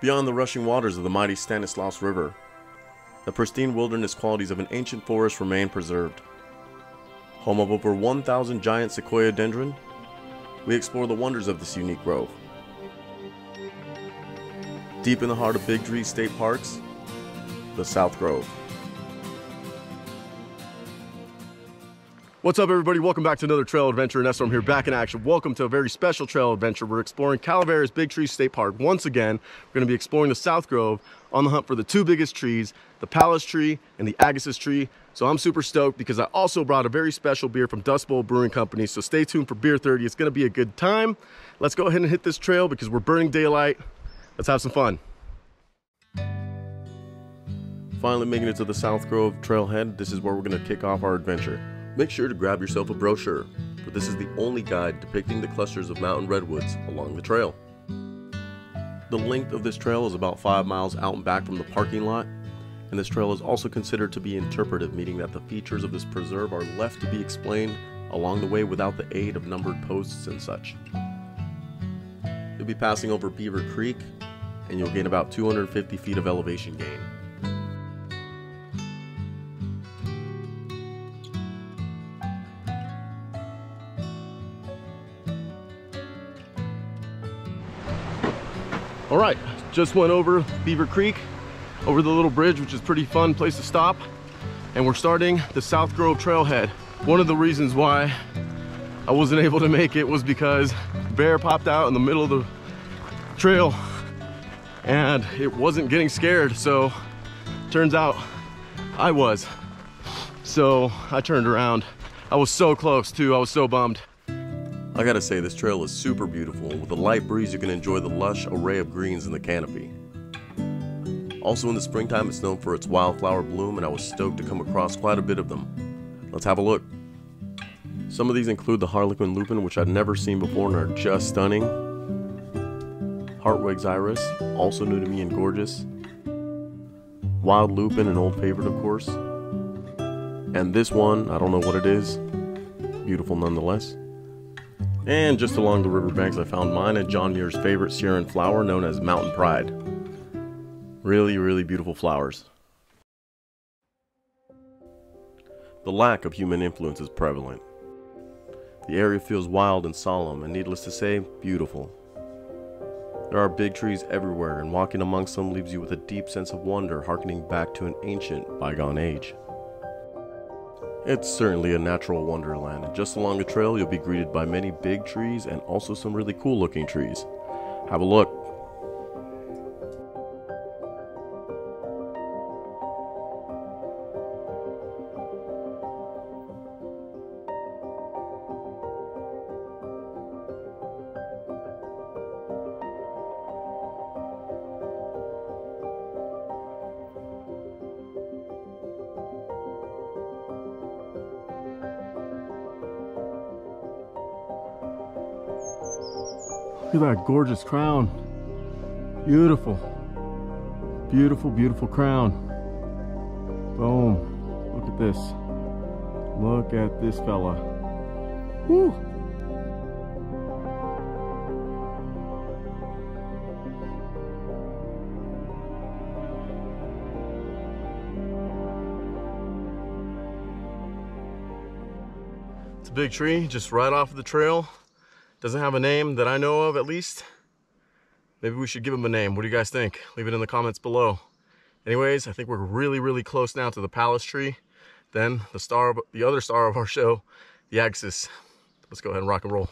Beyond the rushing waters of the mighty Stanislaus River, the pristine wilderness qualities of an ancient forest remain preserved. Home of over 1,000 giant sequoia dendron, we explore the wonders of this unique grove. Deep in the heart of Big Tree State Parks, the South Grove. What's up, everybody? Welcome back to another trail adventure. Nestor, I'm here back in action. Welcome to a very special trail adventure. We're exploring Calaveras Big Tree State Park. Once again, we're going to be exploring the South Grove on the hunt for the two biggest trees, the Pallas tree and the Agassiz tree. So I'm super stoked because I also brought a very special beer from Dust Bowl Brewing Company. So stay tuned for Beer 30. It's going to be a good time. Let's go ahead and hit this trail because we're burning daylight. Let's have some fun. Finally making it to the South Grove trailhead, this is where we're going to kick off our adventure. Make sure to grab yourself a brochure, for this is the only guide depicting the clusters of mountain redwoods along the trail. The length of this trail is about 5 miles out and back from the parking lot, and this trail is also considered to be interpretive, meaning that the features of this preserve are left to be explained along the way without the aid of numbered posts and such. You'll be passing over Beaver Creek, and you'll gain about 250 feet of elevation gain. All right, just went over Beaver Creek, over the little bridge, which is a pretty fun place to stop. And we're starting the South Grove trailhead. One of the reasons why I wasn't able to make it was because bear popped out in the middle of the trail and it wasn't getting scared. So turns out I was. So I turned around. I was so close too, I was so bummed. I gotta say, this trail is super beautiful. With a light breeze, you can enjoy the lush array of greens in the canopy. Also in the springtime, it's known for its wildflower bloom, and I was stoked to come across quite a bit of them. Let's have a look. Some of these include the Harlequin lupin, which I'd never seen before and are just stunning. Hartwig's iris, also new to me and gorgeous. Wild lupin, an old favorite of course. And this one, I don't know what it is. Beautiful nonetheless. And just along the riverbanks, I found mine and John Muir's favorite Sierran flower known as Mountain Pride. Really, really beautiful flowers. The lack of human influence is prevalent. The area feels wild and solemn, and needless to say, beautiful. There are big trees everywhere, and walking amongst them leaves you with a deep sense of wonder, harkening back to an ancient, bygone age. It's certainly a natural wonderland, and just along the trail you'll be greeted by many big trees and also some really cool looking trees. Have a look. Look at that gorgeous crown. Beautiful. Beautiful, beautiful crown. Boom. Look at this. Look at this fella. Woo! It's a big tree, just right off of the trail. Doesn't have a name that I know of, at least. Maybe we should give him a name. What do you guys think? Leave it in the comments below. Anyways, I think we're really, really close now to the Pallas tree. Then the other star of our show, the Agassiz. Let's go ahead and rock and roll.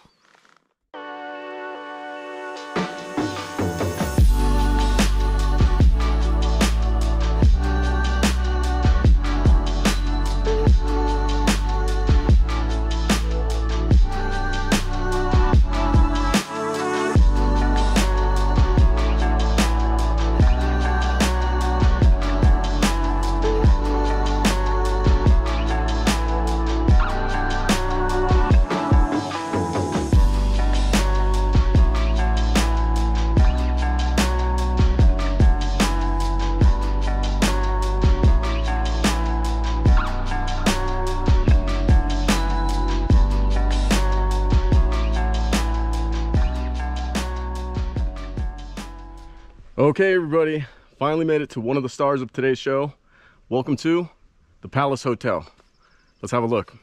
Okay, everybody, finally made it to one of the stars of today's show. Welcome to the Palace Hotel. Let's have a look.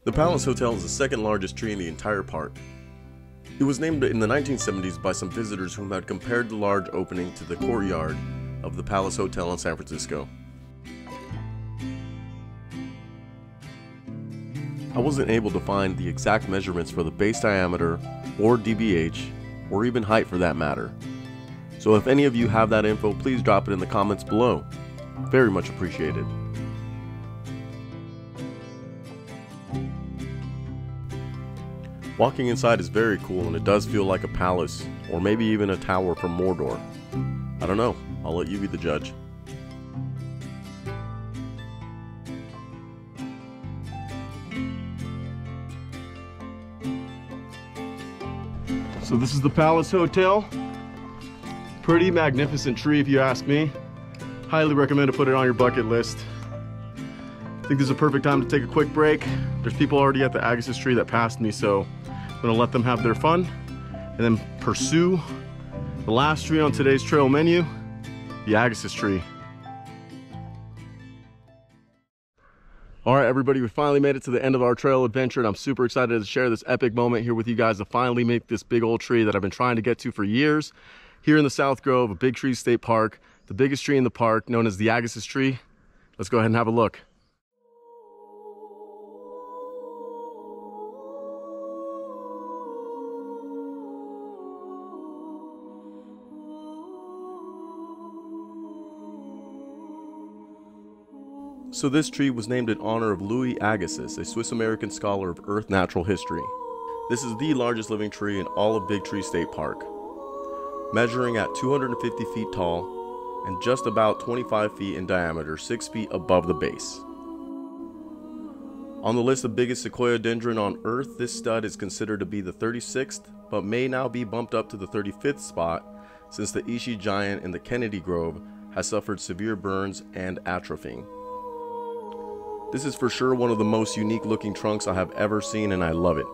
The Palace Hotel is the second largest tree in the entire park. It was named in the 1970s by some visitors whom had compared the large opening to the courtyard of the Palace Hotel in San Francisco. I wasn't able to find the exact measurements for the base diameter or DBH or even height for that matter. So if any of you have that info, please drop it in the comments below. Very much appreciated. Walking inside is very cool and it does feel like a palace or maybe even a tower from Mordor. I don't know, I'll let you be the judge. So this is the Palace Hotel. Pretty magnificent tree if you ask me. Highly recommend to put it on your bucket list. I think this is a perfect time to take a quick break. There's people already at the Agassiz tree that passed me, so I'm gonna let them have their fun and then pursue the last tree on today's trail menu, the Agassiz tree. All right, everybody, we finally made it to the end of our trail adventure, and I'm super excited to share this epic moment here with you guys to finally make this big old tree that I've been trying to get to for years. Here in the South Grove, a Big Tree State Park, the biggest tree in the park, known as the Agassiz tree. Let's go ahead and have a look. So this tree was named in honor of Louis Agassiz, a Swiss-American scholar of earth natural history. This is the largest living tree in all of Big Tree State Park, measuring at 250 feet tall and just about 25 feet in diameter, 6 feet above the base. On the list of biggest sequoiadendron on Earth, this stud is considered to be the 36th, but may now be bumped up to the 35th spot since the Ishi giant in the Kennedy Grove has suffered severe burns and atrophying. This is for sure one of the most unique looking trunks I have ever seen, and I love it.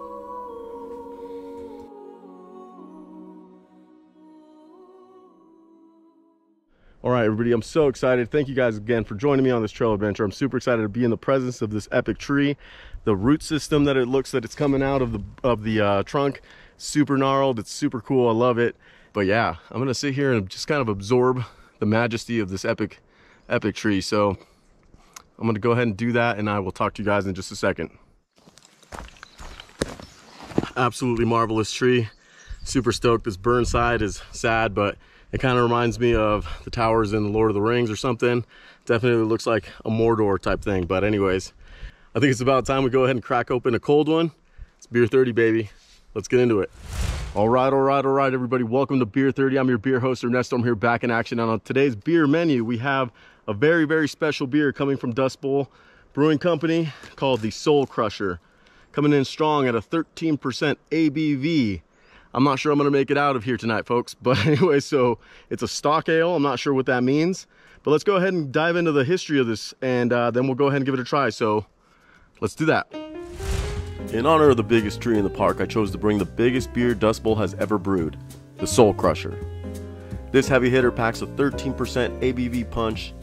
All right, everybody, I'm so excited. Thank you guys again for joining me on this trail adventure. I'm super excited to be in the presence of this epic tree. The root system that it looks that it's coming out of the trunk, super gnarled. It's super cool. I love it. But yeah, I'm gonna sit here and just kind of absorb the majesty of this epic tree. So I'm gonna go ahead and do that, and I will talk to you guys in just a second. Absolutely marvelous tree. Super stoked. This burn side is sad, but it kind of reminds me of the towers in the Lord of the Rings or something. Definitely looks like a Mordor type thing. But anyways, I think it's about time we go ahead and crack open a cold one. It's Beer 30, baby. Let's get into it. All right, everybody. Welcome to Beer 30. I'm your beer host, Ernesto. I'm here back in action. And on today's beer menu, we have a very, very special beer coming from Dust Bowl Brewing Company called the Soul Crusher. Coming in strong at a 13% ABV. I'm not sure I'm gonna make it out of here tonight, folks. But anyway, so it's a stock ale. I'm not sure what that means. But let's go ahead and dive into the history of this, and then we'll go ahead and give it a try. So let's do that. In honor of the biggest tree in the park, I chose to bring the biggest beer Dust Bowl has ever brewed, the Soul Crusher. This heavy hitter packs a 13% ABV punch.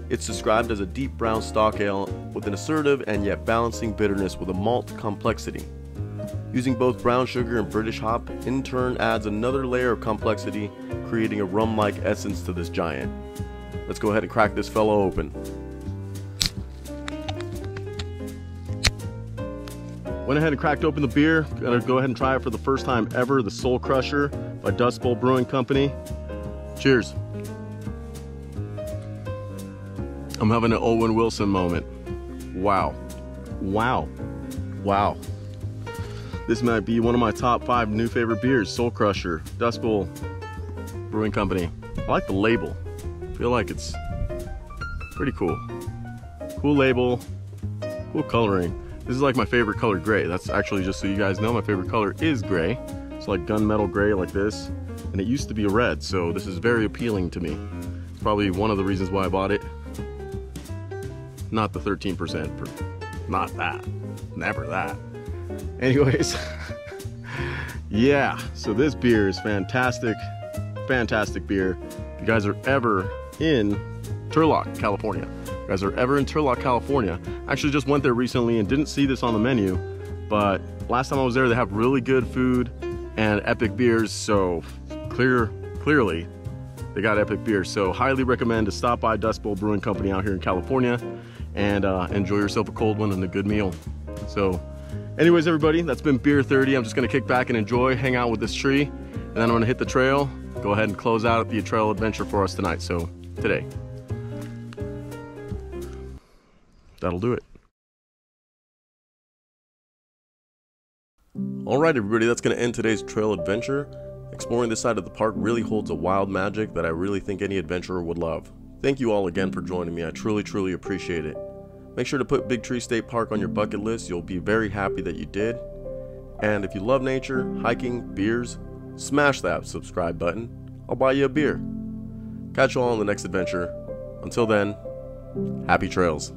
It's described as a deep brown stock ale with an assertive and yet balancing bitterness with a malt complexity. Using both brown sugar and British hop in turn adds another layer of complexity, creating a rum-like essence to this giant. Let's go ahead and crack this fellow open. Went ahead and cracked open the beer. Gonna go ahead and try it for the first time ever, the Soul Crusher by Dust Bowl Brewing Company. Cheers. I'm having an Owen Wilson moment. Wow. Wow. Wow. This might be one of my top 5 new favorite beers, Soul Crusher, Dust Bowl Brewing Company. I like the label. I feel like it's pretty cool. Cool label, cool coloring. This is like my favorite color, gray. That's actually, just so you guys know, my favorite color is gray. It's like gunmetal gray like this. And it used to be a red, so this is very appealing to me. It's probably one of the reasons why I bought it. Not the 13%, not that, never that. Anyways, yeah, so this beer is fantastic. fantastic beer. If you guys are ever in Turlock, California, I actually just went there recently and didn't see this on the menu, but last time I was there, they have really good food and epic beers, so clearly they got epic beers. So highly recommend to stop by Dust Bowl Brewing Company out here in California and enjoy yourself a cold one and a good meal. So anyways, everybody, that's been Beer 30. I'm just gonna kick back and enjoy, hang out with this tree, and then I'm gonna hit the trail, go ahead and close out the trail adventure for us tonight. So today, that'll do it. All right, everybody, that's going to end today's trail adventure. Exploring this side of the park really holds a wild magic that I really think any adventurer would love. Thank you all again for joining me. I truly appreciate it. Make sure to put Big Tree State Park on your bucket list. You'll be very happy that you did. And if you love nature, hiking, beers, smash that subscribe button. I'll buy you a beer. Catch you all on the next adventure. Until then, happy trails.